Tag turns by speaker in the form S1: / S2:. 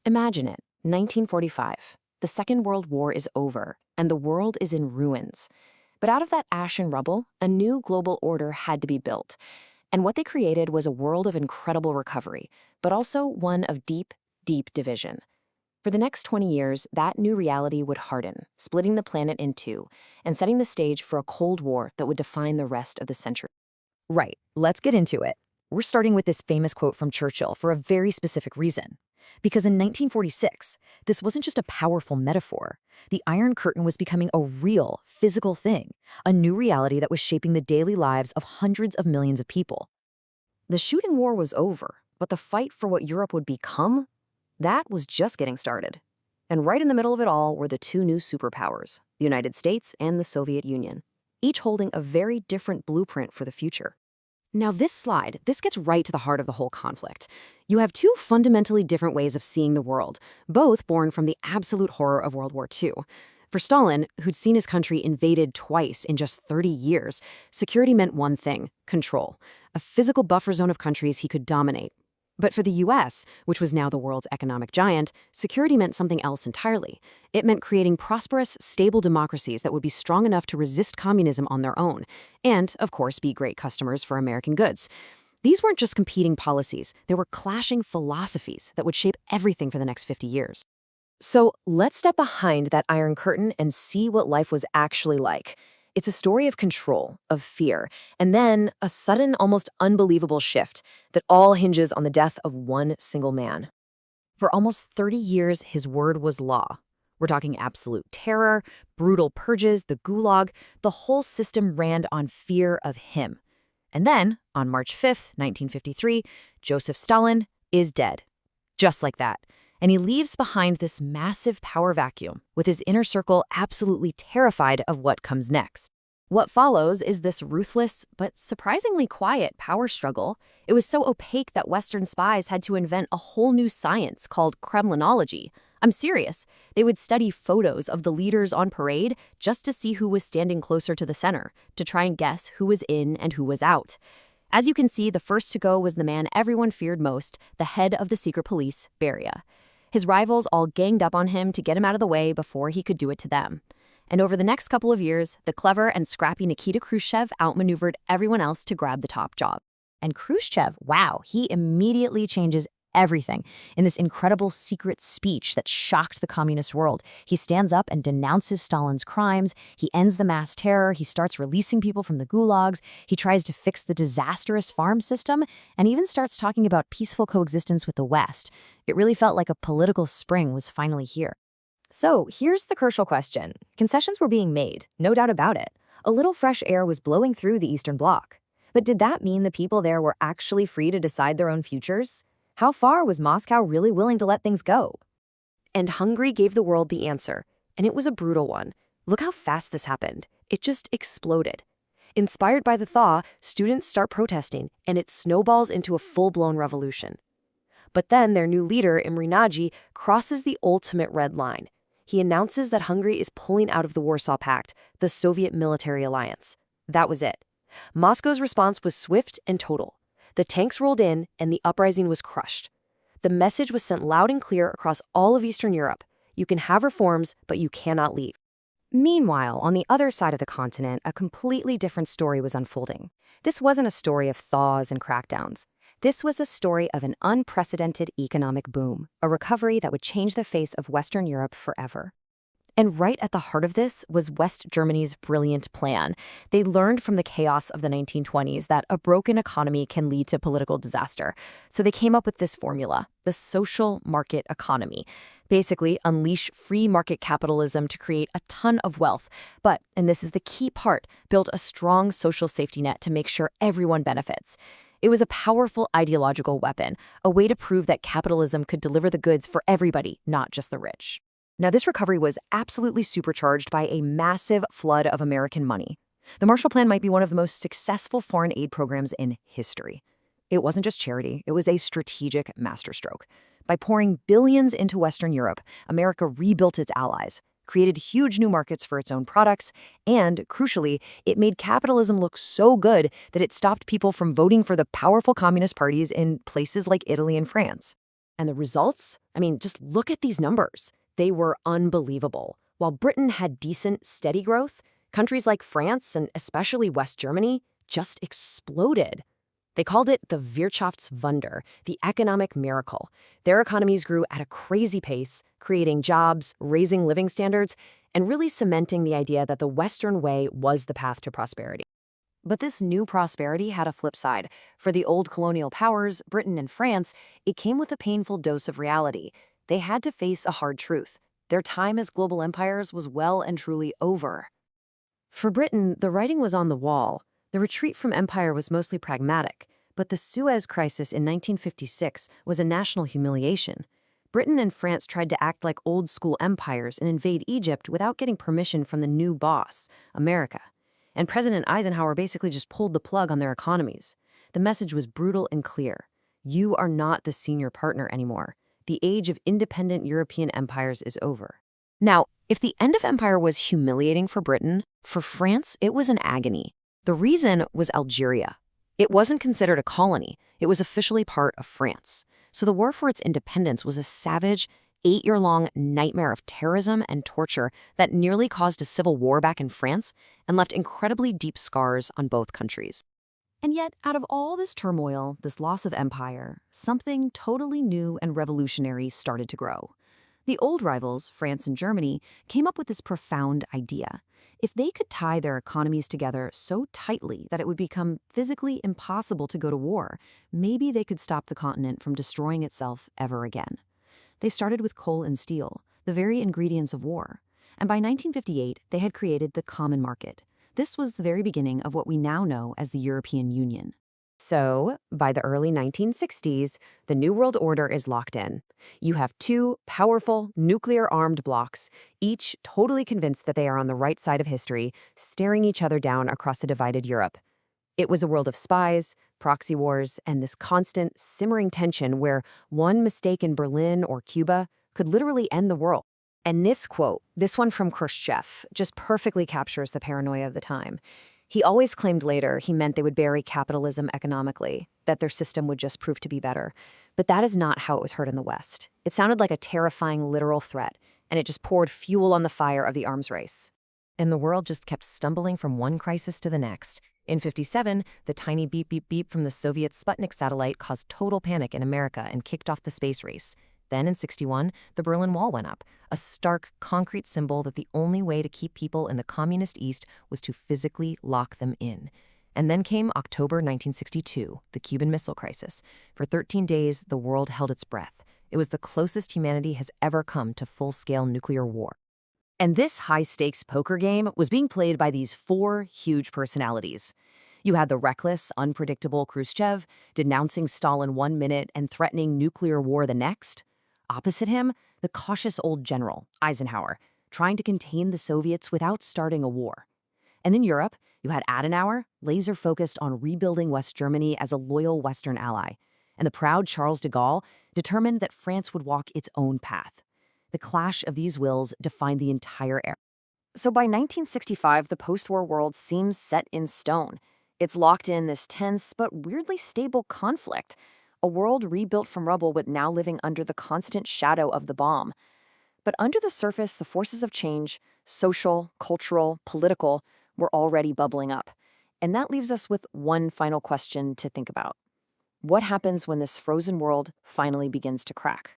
S1: Imagine it, 1945. The Second World War is over, and the world is in ruins. But out of that ash and rubble, a new global order had to be built. And what they created was a world of incredible recovery, but also one of deep, deep division. For the next 20 years, that new reality would harden, splitting the planet in two, and setting the stage for a Cold War that would define the rest of the century.
S2: Right, let's get into it. We're starting with this famous quote from Churchill for a very specific reason. Because in 1946, this wasn't just a powerful metaphor. The Iron Curtain was becoming a real, physical thing, a new reality that was shaping the daily lives of hundreds of millions of people.
S1: The shooting war was over, but the fight for what Europe would become, that was just getting started. And right in the middle of it all were the two new superpowers, the United States and the Soviet Union, each holding a very different blueprint for the future. Now this gets right to the heart of the whole conflict. You have two fundamentally different ways of seeing the world, both born from the absolute horror of World War II. For Stalin, who'd seen his country invaded twice in just 30 years, security meant one thing: control, a physical buffer zone of countries he could dominate. But for the US, which was now the world's economic giant, security meant something else entirely. It meant creating prosperous, stable democracies that would be strong enough to resist communism on their own, and, of course, be great customers for American goods. These weren't just competing policies, they were clashing philosophies that would shape everything for the next 50 years. So let's step behind that Iron Curtain and see what life was actually like. It's a story of control, of fear, and then a sudden, almost unbelievable shift that all hinges on the death of one single man. For almost 30 years, his word was law. We're talking absolute terror, brutal purges, the gulag. The whole system ran on fear of him. And then, on March 5th, 1953, Joseph Stalin is dead. Just like that. And he leaves behind this massive power vacuum, with his inner circle absolutely terrified of what comes next. What follows is this ruthless, but surprisingly quiet power struggle. It was so opaque that Western spies had to invent a whole new science called Kremlinology. I'm serious. They would study photos of the leaders on parade just to see who was standing closer to the center, to try and guess who was in and who was out. As you can see, the first to go was the man everyone feared most, the head of the secret police, Beria. His rivals all ganged up on him to get him out of the way before he could do it to them. And over the next couple of years, the clever and scrappy Nikita Khrushchev outmaneuvered everyone else to grab the top job.
S2: And Khrushchev, wow, he immediately changes everything in this incredible secret speech that shocked the communist world. He stands up and denounces Stalin's crimes. He ends the mass terror. He starts releasing people from the gulags. He tries to fix the disastrous farm system and even starts talking about peaceful coexistence with the West. It really felt like a political spring was finally here.
S3: So here's the crucial question. Concessions were being made, no doubt about it. A little fresh air was blowing through the Eastern Bloc. But did that mean the people there were actually free to decide their own futures? How far was Moscow really willing to let things go?
S1: And Hungary gave the world the answer, and it was a brutal one. Look how fast this happened. It just exploded. Inspired by the thaw, students start protesting, and it snowballs into a full-blown revolution. But then their new leader, Imre Nagy, crosses the ultimate red line. He announces that Hungary is pulling out of the Warsaw Pact, the Soviet military alliance. That was it. Moscow's response was swift and total. The tanks rolled in, and the uprising was crushed. The message was sent loud and clear across all of Eastern Europe. You can have reforms, but you cannot leave.
S3: Meanwhile, on the other side of the continent, a completely different story was unfolding. This wasn't a story of thaws and crackdowns. This was a story of an unprecedented economic boom, a recovery that would change the face of Western Europe forever. And right at the heart of this was West Germany's brilliant plan. They learned from the chaos of the 1920s that a broken economy can lead to political disaster. So they came up with this formula, the social market economy. Basically, unleash free market capitalism to create a ton of wealth. But, and this is the key part, build a strong social safety net to make sure everyone benefits. It was a powerful ideological weapon, a way to prove that capitalism could deliver the goods for everybody, not just the rich. Now, this recovery was absolutely supercharged by a massive flood of American money. The Marshall Plan might be one of the most successful foreign aid programs in history. It wasn't just charity, it was a strategic masterstroke. By pouring billions into Western Europe, America rebuilt its allies, created huge new markets for its own products, and, crucially, it made capitalism look so good that it stopped people from voting for the powerful communist parties in places like Italy and France. And the results? I mean, just look at these numbers. They were unbelievable. While Britain had decent, steady growth, countries like France and especially West Germany just exploded. They called it the Wirtschaftswunder, the economic miracle. Their economies grew at a crazy pace, creating jobs, raising living standards, and really cementing the idea that the Western way was the path to prosperity. But this new prosperity had a flip side. For the old colonial powers, Britain and France, it came with a painful dose of reality. They had to face a hard truth. Their time as global empires was well and truly over. For Britain, the writing was on the wall. The retreat from empire was mostly pragmatic, but the Suez Crisis in 1956 was a national humiliation. Britain and France tried to act like old-school empires and invade Egypt without getting permission from the new boss, America. And President Eisenhower basically just pulled the plug on their economies. The message was brutal and clear. You are not the senior partner anymore. The age of independent European empires is over. Now, if the end of empire was humiliating for Britain, for France, it was an agony. The reason was Algeria. It wasn't considered a colony. It was officially part of France. So the war for its independence was a savage, 8-year-long nightmare of terrorism and torture that nearly caused a civil war back in France and left incredibly deep scars on both countries. And yet, out of all this turmoil, this loss of empire, something totally new and revolutionary started to grow. The old rivals, France and Germany, came up with this profound idea. If they could tie their economies together so tightly that it would become physically impossible to go to war, maybe they could stop the continent from destroying itself ever again. They started with coal and steel, the very ingredients of war. And by 1958, they had created the common market. This was the very beginning of what we now know as the European Union. So, by the early 1960s, the New World Order is locked in. You have two powerful, nuclear-armed blocs, each totally convinced that they are on the right side of history, staring each other down across a divided Europe. It was a world of spies, proxy wars, and this constant, simmering tension where one mistake in Berlin or Cuba could literally end the world. And this quote, this one from Khrushchev, just perfectly captures the paranoia of the time. He always claimed later he meant they would bury capitalism economically, that their system would just prove to be better. But that is not how it was heard in the West. It sounded like a terrifying literal threat, and it just poured fuel on the fire of the arms race. And the world just kept stumbling from one crisis to the next. In '57, the tiny beep beep beep from the Soviet Sputnik satellite caused total panic in America and kicked off the space race. Then in '61, the Berlin Wall went up, a stark, concrete symbol that the only way to keep people in the communist East was to physically lock them in. And then came October 1962, the Cuban Missile Crisis. For 13 days, the world held its breath. It was the closest humanity has ever come to full-scale nuclear war. And this high-stakes poker game was being played by these four huge personalities. You had the reckless, unpredictable Khrushchev, denouncing Stalin 1 minute and threatening nuclear war the next. Opposite him, the cautious old general, Eisenhower, trying to contain the Soviets without starting a war. And in Europe, you had Adenauer, laser-focused on rebuilding West Germany as a loyal Western ally, and the proud Charles de Gaulle, determined that France would walk its own path. The clash of these wills defined the entire era. So by 1965, the post-war world seems set in stone. It's locked in this tense but weirdly stable conflict, a world rebuilt from rubble but now living under the constant shadow of the bomb. But under the surface, the forces of change, social, cultural, political, were already bubbling up. And that leaves us with one final question to think about. What happens when this frozen world finally begins to crack?